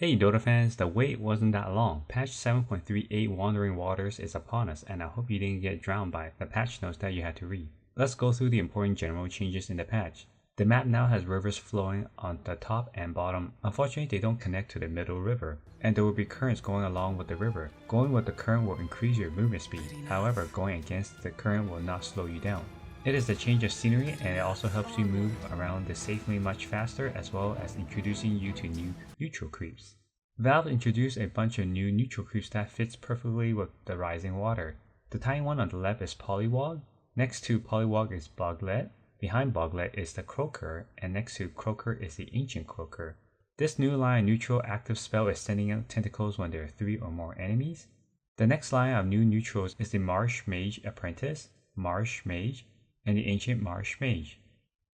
Hey Dota fans, the wait wasn't that long. Patch 7.38 Wandering Waters is upon us, and I hope you didn't get drowned by the patch notes that you had to read. Let's go through the important general changes in the patch. The map now has rivers flowing on the top and bottom. Unfortunately, they don't connect to the middle river, and there will be currents going along with the river. Going with the current will increase your movement speed. However, going against the current will not slow you down. It is a change of scenery, and it also helps you move around the safely much faster, as well as introducing you to new neutral creeps. Valve introduced a bunch of new neutral creeps that fits perfectly with the rising water. The tiny one on the left is Polywog, next to Polywog is Boglet, behind Boglet is the Croaker, and next to Croaker is the Ancient Croaker. This new line neutral active spell is sending out tentacles when there are 3 or more enemies. The next line of new neutrals is the Marsh Mage Apprentice, Marsh Mage, and the Ancient Marsh Mage.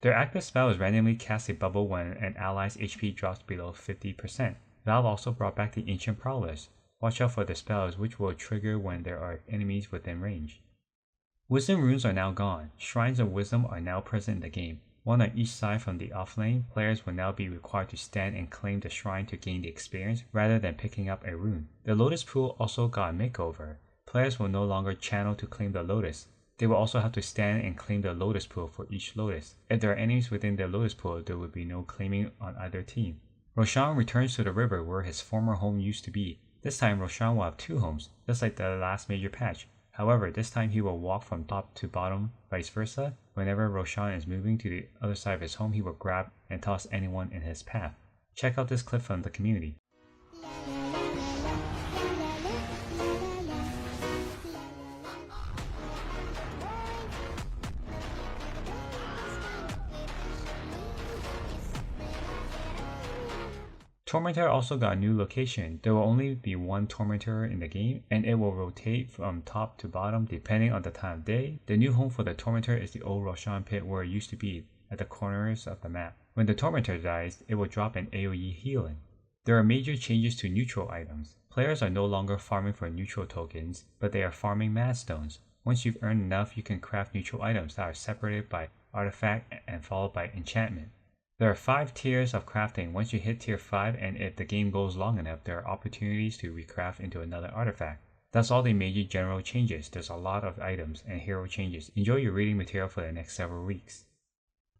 Their active spell is randomly cast a bubble when an ally's HP drops below 50%. Valve also brought back the Ancient Prowlers. Watch out for the spells, which will trigger when there are enemies within range. Wisdom runes are now gone. Shrines of Wisdom are now present in the game. One on each side from the offlane, players will now be required to stand and claim the shrine to gain the experience rather than picking up a rune. The Lotus Pool also got a makeover. Players will no longer channel to claim the Lotus. They will also have to stand and claim the Lotus Pool for each Lotus. If there are enemies within the Lotus Pool, there will be no claiming on either team. Roshan returns to the river where his former home used to be. This time Roshan will have 2 homes, just like the last major patch. However, this time he will walk from top to bottom, vice versa. Whenever Roshan is moving to the other side of his home, he will grab and toss anyone in his path. Check out this clip from the community. Tormentor also got a new location. There will only be one Tormentor in the game, and it will rotate from top to bottom depending on the time of day. The new home for the Tormentor is the old Roshan pit where it used to be at the corners of the map. When the Tormentor dies, it will drop an AoE healing. There are major changes to neutral items. Players are no longer farming for neutral tokens, but they are farming mad stones. Once you've earned enough, you can craft neutral items that are separated by artifact and followed by enchantment. There are 5 tiers of crafting. Once you hit tier 5, and if the game goes long enough, there are opportunities to recraft into another artifact. That's all the major general changes. There's a lot of items and hero changes. Enjoy your reading material for the next several weeks.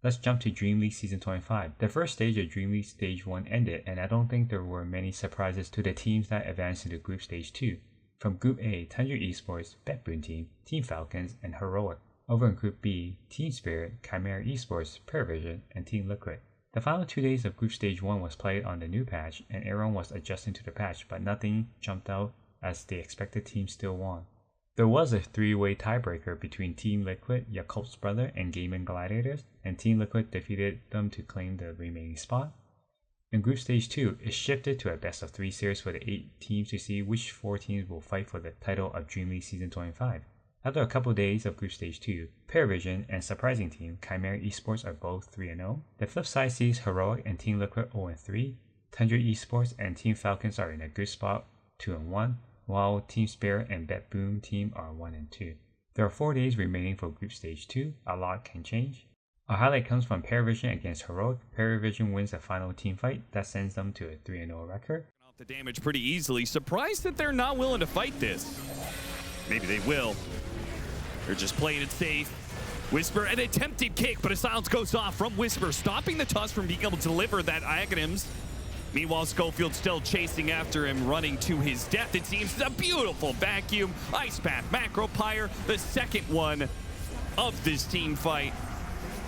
Let's jump to DreamLeague Season 25. The first stage of DreamLeague Stage 1 ended, and I don't think there were many surprises to the teams that advanced into Group Stage 2. From Group A, Tundra Esports, Betboon Team, Team Falcons, and Heroic. Over in Group B, Team Spirit, Chimera Esports, Paravision, and Team Liquid. The final 2 days of Group Stage 1 was played on the new patch, and everyone was adjusting to the patch, but nothing jumped out as the expected team still won. There was a 3-way tiebreaker between Team Liquid, Yakult's brother, and Gaming Gladiators, and Team Liquid defeated them to claim the remaining spot. In Group Stage 2, it shifted to a best of 3 series for the 8 teams to see which 4 teams will fight for the title of DreamLeague Season 25. After a couple days of Group Stage 2, Paravision and surprising team Chimera Esports are both 3-0. The flip side sees Heroic and Team Liquid 0-3. Tundra Esports and Team Falcons are in a good spot 2-1, while Team Spirit and Betboom Team are 1-2. There are 4 days remaining for Group Stage 2. A lot can change. A highlight comes from Paravision against Heroic. Paravision wins the final team fight. That sends them to a 3-0 record. Off the damage pretty easily. Surprised that they're not willing to fight this. Maybe they will. They're just playing it safe. Whisper, an attempted kick, but a silence goes off from Whisper, stopping the Tusk from being able to deliver that Aghanims. Meanwhile, Schofield still chasing after him, running to his death. It seems it's a beautiful vacuum. Ice Path, Macro Pyre, the second one of this team fight.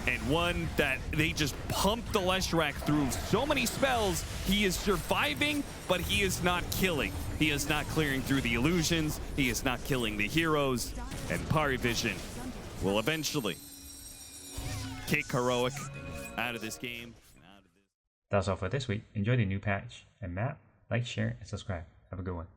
And one that they just pumped the Leshrac through so many spells. He is surviving, but he is not killing. He is not clearing through the illusions. He is not killing the heroes. And Paravision will eventually kick Heroic out of this game. That's all for this week. Enjoy the new patch and map. Like, share, and subscribe. Have a good one.